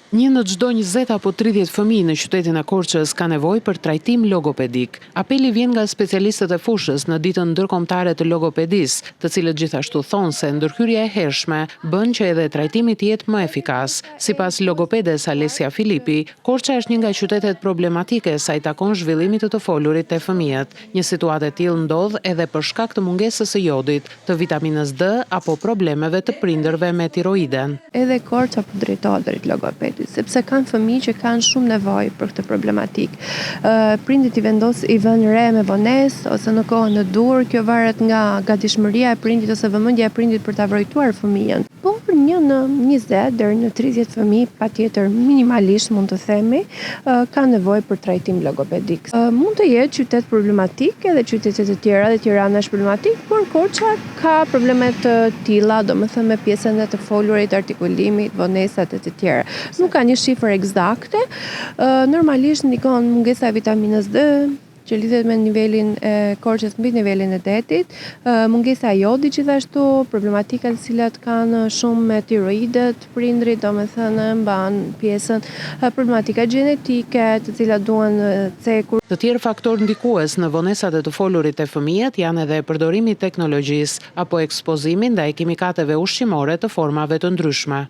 Një në çdo 20 apo 30 fëmijë në qytetin e Korçës ka nevojë për trajtim logopedik. Apeli vjen nga specialistët e fushës në ditën ndërkombëtare të logopedisë, të cilët gjithashtu thonë se ndërhyrja e hershme bën që edhe trajtimi të jetë më efikas. Sipas logopedes Alesia Filipi, Korça është një nga qytetet problematike sa i takon zhvillimit të folurit te fëmijët. Një situatë e tillë ndodh edhe për shkak të mungesës së jodit, të vitaminës D apo problemeve të prindërve me tiroiden. Edhe Korça po drejtohet drejt logopedit, sepse kanë fëmijë që kanë shumë nevojë për këtë problematik. Prindit i vënë re me vonesë ose në kohën e dur, kjo varet nga gatishmëria e prindit ose vëmendja e prindit për ta vrojtuar fëmijën. Por një në 20 deri në 30 fëmijë, patjetër minimalisht mund të themi, kanë nevojë për trajtim logopedik. Mund të jetë qytet problematik, edhe qytetet e tjera, dhe Tirana është problematik, por Korça ka probleme të tilla, domethënë me pjesën e të folurit, artikulimit, vonesat e të tjera. Nuk ka një shifër eksakte, normalisht ndikon mungesa e vitaminës D, që lidhet me nivelin e Korçës mbi nivelin e detit, mungesa e jodit gjithashtu, problematika të cilat kanë shumë me tiroidet, prindrit, domethënë mban pjesën, problematika gjenetike, të cilat duhen cekur. Të tjerë faktorë ndikues në vonesat e të folurit e fëmijët janë edhe përdorimi i teknologjisë apo ekspozimi ndaj kimikateve ushqimore të formave të ndryshme.